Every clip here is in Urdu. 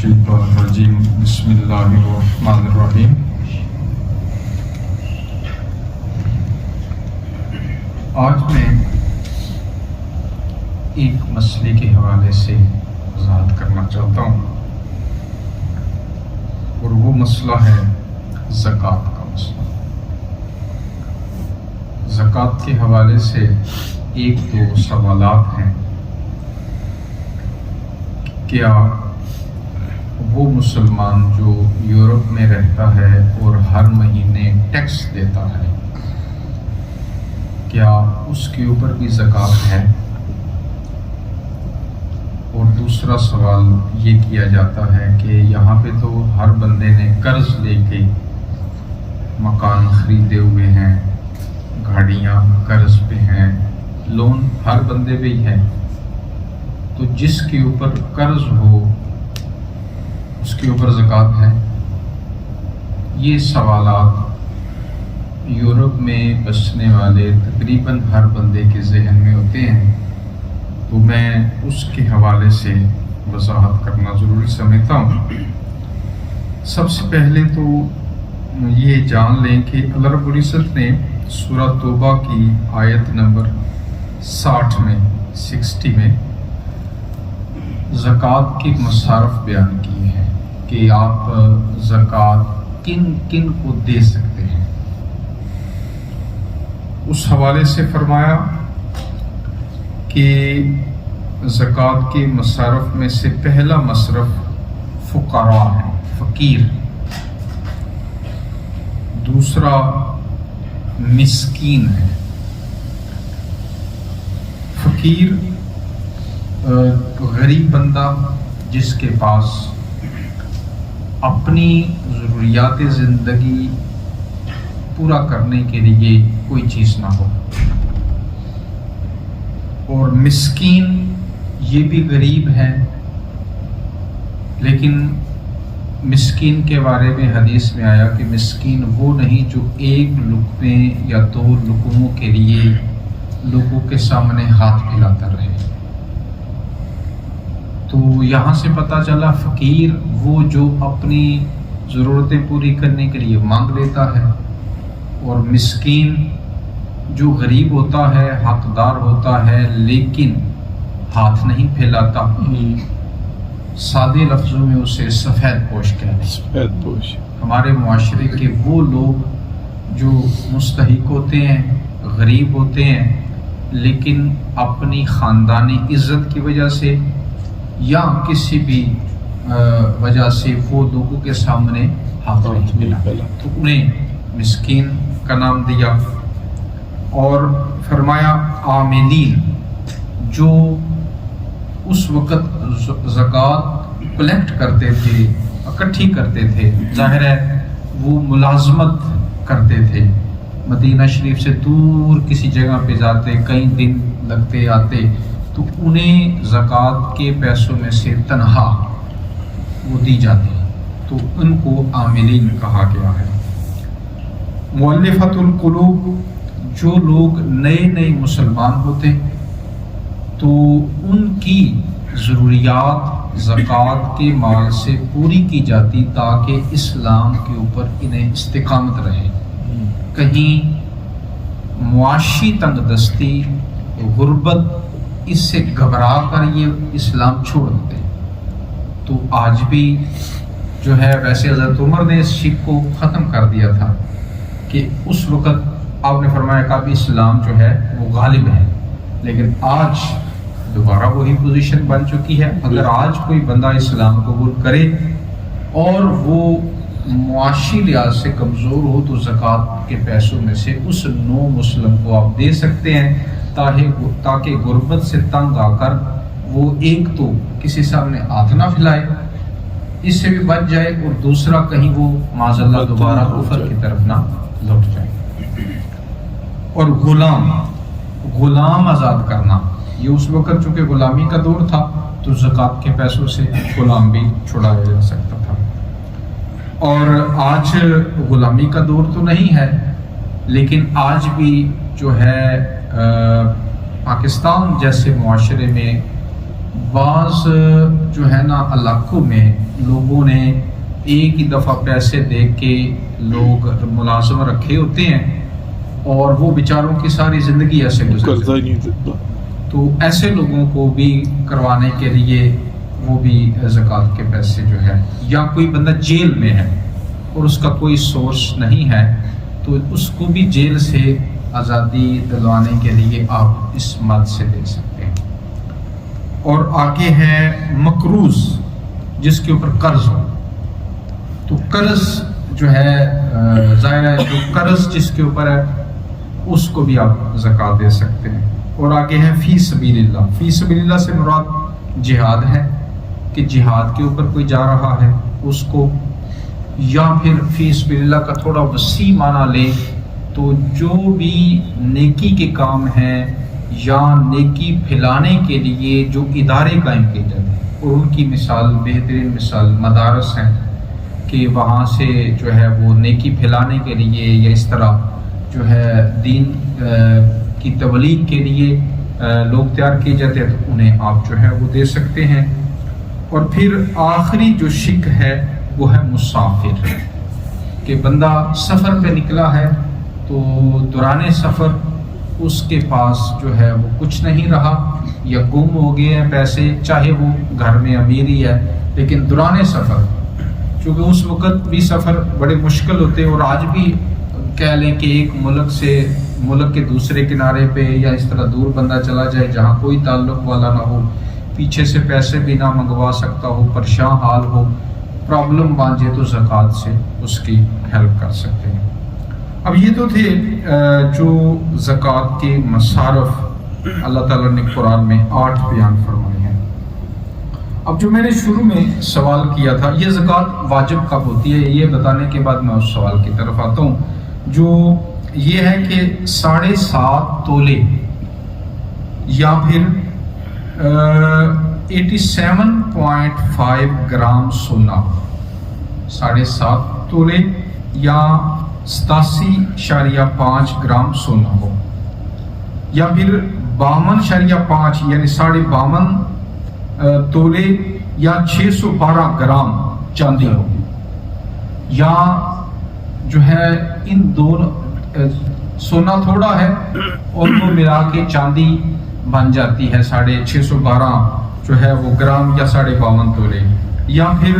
الشیطان الرجیم بسم اللہ الرحمن الرحیم۔ آج میں ایک مسئلے کے حوالے سے وضاحت کرنا چاہتا ہوں، اور وہ مسئلہ ہے زکوٰۃ کا مسئلہ۔ زکوٰۃ کے حوالے سے ایک دو سوالات ہیں۔ کیا وہ مسلمان جو یورپ میں رہتا ہے اور ہر مہینے ٹیکس دیتا ہے، کیا اس کے اوپر بھی زکوٰۃ ہے؟ اور دوسرا سوال یہ کیا جاتا ہے کہ یہاں پہ تو ہر بندے نے قرض لے کے مکان خریدے ہوئے ہیں، گاڑیاں قرض پہ ہیں، لون ہر بندے پہ ہی ہے، تو جس کے اوپر قرض ہو اس کے اوپر زکوٰۃ ہے؟ یہ سوالات یورپ میں بسنے والے تقریباً ہر بندے کے ذہن میں ہوتے ہیں، تو میں اس کے حوالے سے وضاحت کرنا ضروری سمجھتا ہوں۔ سب سے پہلے تو یہ جان لیں کہ اللہ رب العزت نے سورہ توبہ کی آیت نمبر 60 میں زکوٰۃ کے مصارف بیان کیے ہیں کہ آپ زکوٰۃ کن کن کو دے سکتے ہیں۔ اس حوالے سے فرمایا کہ زکوٰۃ کے مصارف میں سے پہلا مصرف فقراء ہے، فقیر، دوسرا مسکین ہے۔ فقیر غریب بندہ جس کے پاس اپنی ضروریات زندگی پورا کرنے کے لیے کوئی چیز نہ ہو، اور مسکین یہ بھی غریب ہے، لیکن مسکین کے بارے میں حدیث میں آیا کہ مسکین وہ نہیں جو ایک لقمے یا دو لقموں کے لیے لوگوں کے سامنے ہاتھ پھیلاتا رہے۔ تو یہاں سے پتہ چلا فقیر وہ جو اپنی ضرورتیں پوری کرنے کے لیے مانگ لیتا ہے، اور مسکین جو غریب ہوتا ہے، حقدار ہوتا ہے، لیکن ہاتھ نہیں پھیلاتا۔ سادے لفظوں میں اسے سفید پوش کہتے ہیں۔ ہمارے معاشرے کے وہ لوگ جو مستحق ہوتے ہیں، غریب ہوتے ہیں، لیکن اپنی خاندانی عزت کی وجہ سے یا کسی بھی وجہ سے وہ لوگوں کے سامنے ہاتھ نہیں پھیلاتے، تو انہیں مسکین کا نام دیا۔ اور فرمایا عاملین، جو اس وقت زکوٰۃ کلیکٹ کرتے تھے، اکٹھی کرتے تھے، ظاہر ہے وہ ملازمت کرتے تھے، مدینہ شریف سے دور کسی جگہ پہ جاتے، کئی دن لگتے آتے، تو انہیں زکوٰۃ کے پیسوں میں سے تنہا وہ دی جاتی، تو ان کو عاملین کہا گیا ہے۔ مؤلفۃ القلوب، جو لوگ نئے مسلمان ہوتے تو ان کی ضروریات زکوٰۃ کے مال سے پوری کی جاتی تاکہ اسلام کے اوپر انہیں استقامت رہے، کہیں معاشی تنگ دستی، غربت، اس سے گھبرا کر یہ اسلام چھوڑ دیتے۔ تو آج بھی جو ہے، ویسے حضرت عمر نے اس شک کو ختم کر دیا تھا کہ اس وقت آپ نے فرمایا کہ اب اسلام جو ہے وہ غالب ہے، لیکن آج دوبارہ وہی پوزیشن بن چکی ہے۔ اگر آج کوئی بندہ اسلام قبول کرے اور وہ معاشی لحاظ سے کمزور ہو تو زکوٰۃ کے پیسوں میں سے اس نو مسلم کو آپ دے سکتے ہیں، تاکہ غربت سے تنگ آ کر وہ ایک تو کسی سامنے ہاتھ نہ پھیلائے، اس سے بھی بچ جائے، اور دوسرا کہیں وہ معاذ اللہ دوبارہ کفر کی طرف نہ لوٹ جائے۔ اور غلام آزاد کرنا، یہ اس وقت چونکہ غلامی کا دور تھا تو زکوٰۃ کے پیسوں سے غلام بھی چھڑایا جا سکتا تھا، اور آج غلامی کا دور تو نہیں ہے، لیکن آج بھی جو ہے پاکستان جیسے معاشرے میں بعض جو ہے نا علاقوں میں لوگوں نے ایک ہی دفعہ پیسے دے کے لوگ ملازم رکھے ہوتے ہیں اور وہ بیچاروں کی ساری زندگی ایسے گزرتی ہے، تو ایسے لوگوں کو بھی کروانے کے لیے وہ بھی زکوٰۃ کے پیسے جو ہے، یا کوئی بندہ جیل میں ہے اور اس کا کوئی سورس نہیں ہے تو اس کو بھی جیل سے آزادی دلوانے کے لیے آپ اس مد سے دے سکتے ہیں۔ اور آگے ہے مقروض، جس کے اوپر قرض ہو، تو قرض جو ہے ظاہر ہے جو قرض جس کے اوپر ہے اس کو بھی آپ زکوٰۃ دے سکتے ہیں۔ اور آگے ہے فی سبیل اللہ، فی سبیل اللہ سے مراد جہاد ہے کہ جہاد کے اوپر کوئی جا رہا ہے اس کو، یا پھر فی سبیل اللہ کا تھوڑا وسیع معنی لے تو جو بھی نیکی کے کام ہیں یا نیکی پھیلانے کے لیے جو ادارے قائم کیے جاتے ہیں، اور ان کی مثال بہترین مثال مدارس ہیں کہ وہاں سے جو ہے وہ نیکی پھیلانے کے لیے یا اس طرح جو ہے دین کی تبلیغ کے لیے لوگ تیار کیے جاتے ہیں، تو انہیں آپ جو ہے وہ دے سکتے ہیں۔ اور پھر آخری جو شق ہے وہ ہے مسافر، کہ بندہ سفر پہ نکلا ہے تو دوران سفر اس کے پاس جو ہے وہ کچھ نہیں رہا یا گم ہو گئے ہیں پیسے، چاہے وہ گھر میں امیر ہی ہے، لیکن دوران سفر چونکہ اس وقت بھی سفر بڑے مشکل ہوتے ہیں، اور آج بھی کہہ لیں کہ ایک ملک سے ملک کے دوسرے کنارے پہ یا اس طرح دور بندہ چلا جائے جہاں کوئی تعلق والا نہ ہو، پیچھے سے پیسے بھی نہ منگوا سکتا ہو، پریشان حال ہو، پرابلم بانجے، تو زکوٰۃ سے اس کی ہیلپ کر سکتے ہیں۔ اب یہ تو تھے جو زکوٰۃ کے مصارف اللہ تعالیٰ نے قرآن میں 8 بیان فرمائے ہیں۔ اب جو میں نے شروع میں سوال کیا تھا، یہ زکوٰۃ واجب کب ہوتی ہے، یہ بتانے کے بعد میں اس سوال کی طرف آتا ہوں، جو یہ ہے کہ 7.5 تولے یا پھر 87.5 گرام سونا، 7.5 تولے یا 87.5 گرام سونا ہو، یا پھر 52.5 یعنی 52.5 تولے یا 612 گرام چاندی ہو، یا جو ہے ان دونوں سونا تھوڑا ہے اور وہ ملا کے چاندی بن جاتی ہے 612 جو ہے وہ گرام یا 52.5 تولے، یا پھر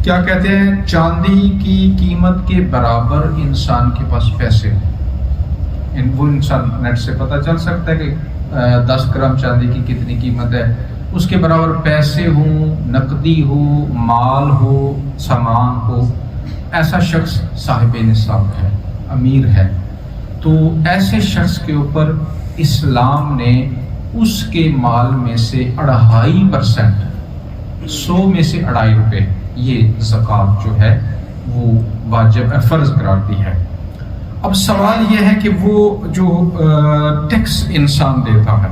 کیا کہتے ہیں چاندی کی قیمت کے برابر انسان کے پاس پیسے، وہ انسان نیٹ سے پتہ چل سکتا ہے کہ 10 گرام چاندی کی کتنی قیمت ہے، اس کے برابر پیسے ہوں، نقدی ہو، مال ہو، سامان ہو، ایسا شخص صاحب نصاب ہے، امیر ہے، تو ایسے شخص کے اوپر اسلام نے اس کے مال میں سے 2.5%، 100 میں سے 2.5 روپے یہ زکوٰۃ جو ہے وہ واجب فرض قرار دی ہے۔ اب سوال یہ ہے کہ وہ جو ٹیکس انسان دیتا ہے،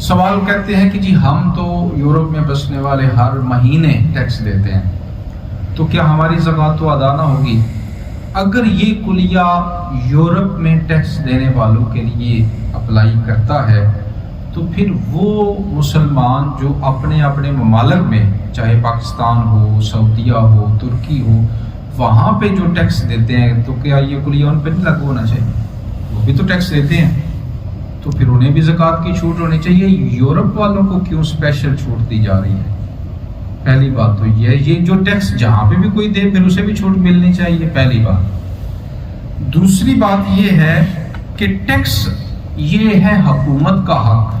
سوال کرتے ہیں کہ جی ہم تو یورپ میں بسنے والے ہر مہینے ٹیکس دیتے ہیں، تو کیا ہماری زکوٰۃ تو ادا نہ ہوگی؟ اگر یہ کلیہ یورپ میں ٹیکس دینے والوں کے لیے اپلائی کرتا ہے تو پھر وہ مسلمان جو اپنے اپنے ممالک میں، چاہے پاکستان ہو، سعودیہ ہو، ترکی ہو، وہاں پہ جو ٹیکس دیتے ہیں، تو کیا یہ کلیہ ان پہ نہیں لاگو ہونا چاہیے؟ وہ بھی تو ٹیکس دیتے ہیں، تو پھر انہیں بھی زکوٰۃ کی چھوٹ ہونی چاہیے۔ یورپ والوں کو کیوں اسپیشل چھوٹ دی جا رہی ہے؟ پہلی بات تو یہ ہے، یہ جو ٹیکس جہاں پہ بھی کوئی دے پھر اسے بھی چھوٹ ملنی چاہیے، پہلی بات۔ دوسری بات یہ ہے کہ ٹیکس یہ ہے حکومت کا حق۔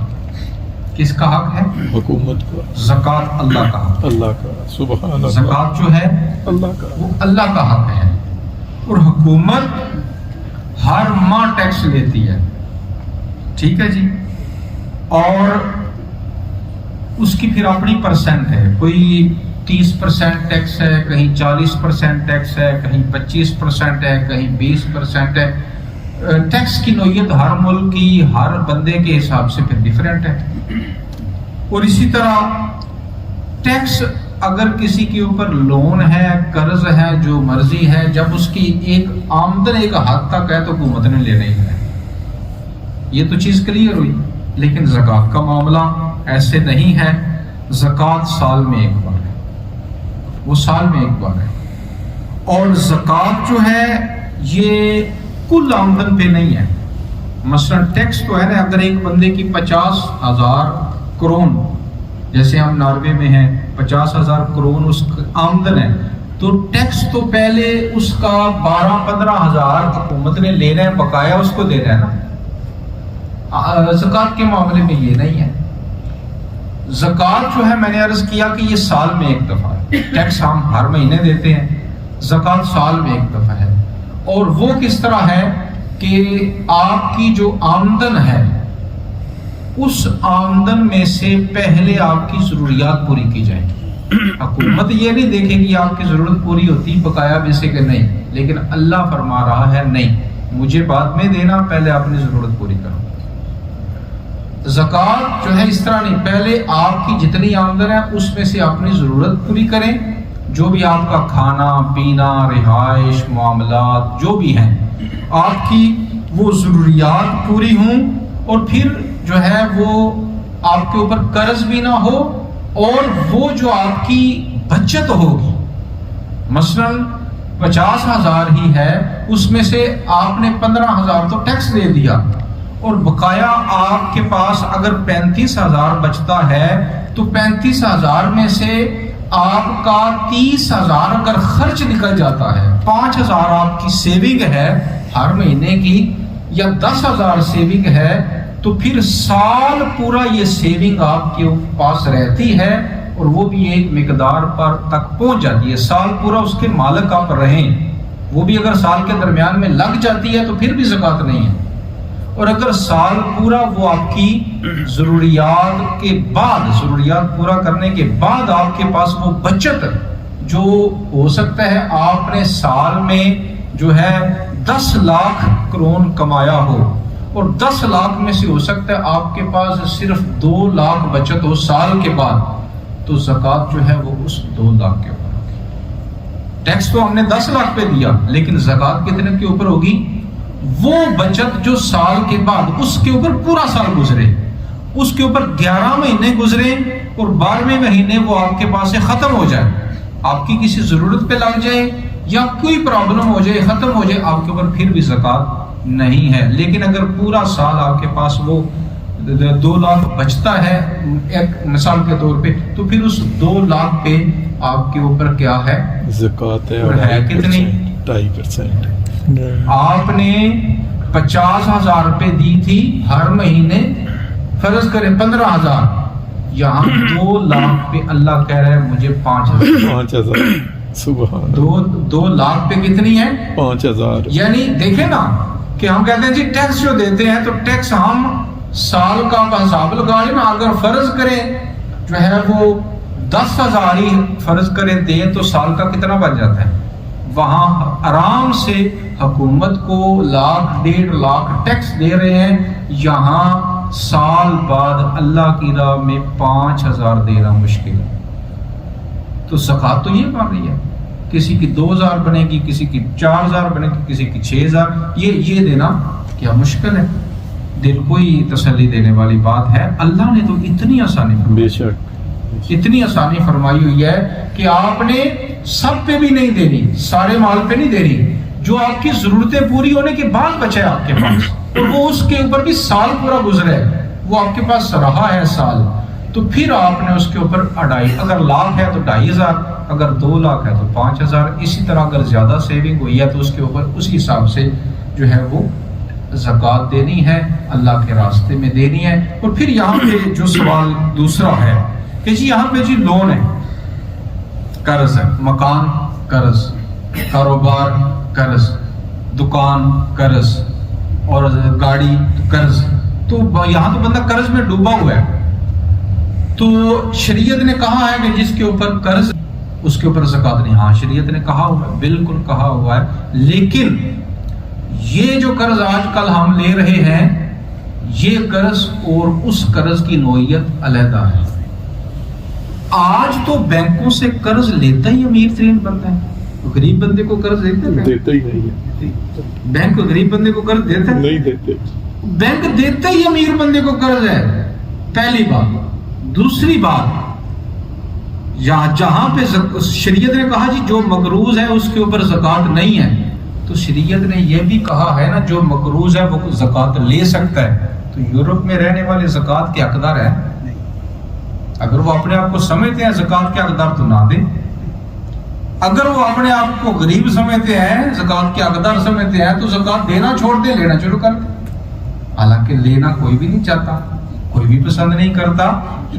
کس کا حق ہے؟ حکومت کا۔ زکوٰۃ اللہ کا حق، اللہ کا، سبحان اللہ۔ زکوٰۃ جو ہے اللہ کا، وہ اللہ کا حق ہے، اور حکومت ہر ماہ ٹیکس لیتی ہے، ٹھیک ہے جی، اور اس کی پھر اپنی پرسنٹ ہے، کوئی 30% ٹیکس ہے، کہیں 40% ٹیکس ہے، کہیں 25% ہے، کہیں 20% ہے۔ ٹیکس کی نوعیت ہر ملک کی، ہر بندے کے حساب سے پھر ڈیفرنٹ ہے۔ اور اسی طرح ٹیکس اگر کسی کے اوپر لون ہے، قرض ہے، جو مرضی ہے، جب اس کی ایک آمدن ایک حد تک ہے تو حکومت نے لینا ہی ہے، یہ تو چیز کلیئر ہوئی۔ لیکن زکوٰۃ کا معاملہ ایسے نہیں ہے. زکوٰۃ سال میں ایک بار ہے، وہ سال میں ایک بار ہے. اور زکوٰۃ جو ہے یہ کل آمدن پہ نہیں ہے. مثلا ٹیکس تو ہے نا، اگر ایک بندے کی 50,000 کرون، جیسے ہم ناروے میں ہیں 50,000 کرون اس آمدن ہے، تو ٹیکس تو پہلے اس کا 12-15,000 حکومت نے لینا ہے، بقایا اس کو دینا ہے نا. زکوٰۃ کے معاملے میں یہ نہیں ہے. زکوٰۃ جو ہے میں نے عرض کیا کہ یہ سال میں ایک دفعہ ہے. ٹیکس ہم ہر مہینے دیتے ہیں، زکوٰۃ سال میں ایک دفعہ ہے. اور وہ کس طرح ہے کہ آپ کی جو آمدن ہے اس آمدن میں سے پہلے آپ کی ضروریات پوری کی جائیں. حکومت یہ نہیں دیکھے گی آپ کی ضرورت پوری ہوتی بقایا میں سے کہ نہیں، لیکن اللہ فرما رہا ہے نہیں، مجھے بعد میں دینا، پہلے اپنی ضرورت پوری کرو. زکوٰۃ جو ہے اس طرح نہیں، پہلے آپ کی جتنی آمدن ہے اس میں سے اپنی ضرورت پوری کریں، جو بھی آپ کا کھانا پینا رہائش معاملات جو بھی ہیں آپ کی وہ ضروریات پوری ہوں، اور پھر جو ہے وہ آپ کے اوپر قرض بھی نہ ہو، اور وہ جو آپ کی بچت ہوگی مثلا 50,000 ہی ہے، اس میں سے آپ نے 15,000 تو ٹیکس دے دیا، اور بقایا آپ کے پاس اگر 35,000 بچتا ہے تو 35,000 میں سے آپ کا 30,000 اگر خرچ نکل جاتا ہے، 5,000 آپ کی سیونگ ہے ہر مہینے کی، یا 10,000 سیونگ ہے، تو پھر سال پورا یہ سیونگ آپ کے پاس رہتی ہے، اور وہ بھی ایک مقدار پر تک پہنچ جاتی ہے. سال پورا اس کے مالک آپ رہیں، وہ بھی اگر سال کے درمیان میں لگ جاتی ہے تو پھر بھی زکوٰۃ نہیں ہے. اور اگر سال پورا وہ آپ کی ضروریات کے بعد، ضروریات پورا کرنے کے بعد آپ کے پاس وہ بچت جو ہو سکتا ہے، آپ نے سال میں جو ہے 10 لاکھ کرون کمایا ہو، اور 10 لاکھ میں سے ہو سکتا ہے آپ کے پاس صرف 2 لاکھ بچت ہو سال کے بعد، تو زکوٰۃ جو ہے وہ اس 2 لاکھ کے اوپر ہوگی. ٹیکس تو ہم نے 10 لاکھ پہ دیا، لیکن زکوٰۃ کتنے کے اوپر ہوگی؟ وہ بچت جو سال کے بعد اس کے اوپر پورا سال گزرے، اس کے اوپر 11 مہینے گزرے، اور 12ویں مہینے وہ آپ کے پاس سے ختم ہو جائے، آپ کی کسی ضرورت پہ لگ جائے یا کوئی پرابلم ہو جائے، ختم ہو جائے، آپ کے اوپر پھر بھی زکوٰۃ نہیں ہے. لیکن اگر پورا سال آپ کے پاس وہ 2 لاکھ بچتا ہے ایک مثال کے طور پہ، تو پھر اس 2 لاکھ پہ آپ کے اوپر کیا ہے؟ زکوٰۃ ہے. کتنی؟ 2.5%. آپ نے 50,000 روپے دی تھی ہر مہینے، فرض کریں 15,000، یہاں 2 لاکھ پہ اللہ کہہ رہا ہے مجھے 5,000. سبحان 2 لاکھ پہ کتنی ہے؟ 5,000. یعنی دیکھیں نا کہ ہم کہتے ہیں جی ٹیکس جو دیتے ہیں تو ٹیکس ہم سال کا حساب لگا لیں نا، اگر فرض کریں جو ہے وہ 10,000 ہی فرض کریں دیں تو سال کا کتنا بن جاتا ہے؟ وہاں آرام سے حکومت کو 1.5 لاکھ ٹیکس دے رہے ہیں، یہاں سال بعد اللہ کی راہ میں 5,000 دینا مشکل ہے. تو زکوٰۃ تو یہ بن رہی ہے، کسی کی 2,000 بنے گی، کسی کی 4,000 بنے گی، کسی کی 6,000. یہ دینا کیا مشکل ہے؟ دل کو ہی تسلی دینے والی بات ہے. اللہ نے تو اتنی آسانی فرمائی، بے شک اتنی آسانی فرمائی ہوئی ہے کہ آپ نے سب پہ بھی نہیں دینی، سارے مال پہ نہیں دینی، جو آپ کی ضرورتیں پوری ہونے کے بعد بچے آپ کے پاس، اور وہ اس کے اوپر بھی سال پورا گزرے، وہ آپ کے پاس رہا ہے سال، تو پھر آپ نے اس کے اوپر 2.5، اگر لاکھ ہے تو 2.5 اگر 2 لاکھ ہے تو 5,000. اسی طرح اگر زیادہ سیونگ ہوئی ہے تو اس کے اوپر اسی حساب سے جو ہے وہ زکوٰۃ دینی ہے، اللہ کے راستے میں دینی ہے. اور پھر یہاں پہ جو سوال دوسرا ہے کہ جی یہاں پہ جی لون ہے، قرض ہے، مکان قرض، کاروبار قرض، دکان قرض، اور گاڑی قرض، تو یہاں تو بندہ قرض میں ڈوبا ہوا ہے. تو شریعت نے کہا ہے کہ جس کے اوپر قرض اس کے اوپر زکوٰۃ نہیں. ہاں شریعت نے کہا ہوا ہے، بالکل کہا ہوا ہے، لیکن یہ جو قرض آج کل ہم لے رہے ہیں یہ قرض اور اس قرض کی نوعیت علیحدہ ہے. آج تو بینکوں سے قرض لیتا ہی امیر ترین بندہ ہے، غریب بندے کو قرض دیتا ہی نہیں ہے. بینک غریب بندے کو قرض دیتا نہیں دیتے، بینک دیتا ہی امیر بندے کو قرض ہے. پہلی بات دوسری بات جہاں پہ شریعت نے کہا جی جو مقروض ہے اس کے اوپر زکوٰۃ نہیں ہے، تو شریعت نے یہ بھی کہا ہے نا جو مقروض ہے وہ زکوٰۃ لے سکتا ہے. تو یورپ میں رہنے والے زکوٰۃ کے حقدار ہیں؟ اگر وہ اپنے آپ کو سمجھتے ہیں زکوٰۃ کے حقدار تو نہ دیں. اگر وہ اپنے آپ کو غریب سمجھتے ہیں، زکوٰۃ کے حقدار سمجھتے ہیں، تو زکوٰۃ دینا چھوڑ دیں، لینا شروع کر دیں. حالانکہ لینا کوئی بھی نہیں چاہتا، کوئی بھی پسند نہیں کرتا.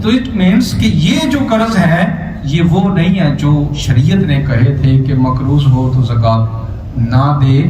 تو اٹ مینس کہ یہ جو قرض ہے یہ وہ نہیں ہے جو شریعت نے کہے تھے کہ مقروض ہو تو زکوٰۃ نہ دے.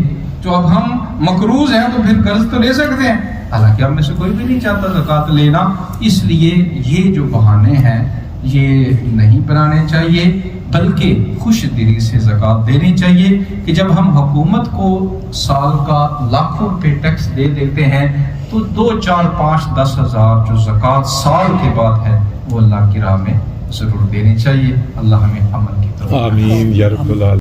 تو اب ہم مقروض ہیں تو پھر قرض تو لے سکتے ہیں، حالانکہ ہم میں سے کوئی بھی نہیں چاہتا زکوٰۃ لینا. اس لیے یہ جو بہانے ہیں یہ نہیں بنانے چاہیے، بلکہ خوش دلی سے زکوٰۃ دینی چاہیے. کہ جب ہم حکومت کو سال کا لاکھوں روپے ٹیکس دے دیتے ہیں تو 2 4 5 10 ہزار جو زکوٰۃ سال کے بعد ہے وہ اللہ کی راہ میں ضرور دینی چاہیے. اللہ ہمیں عمل کی توفیق. آمین یا رب العالمین.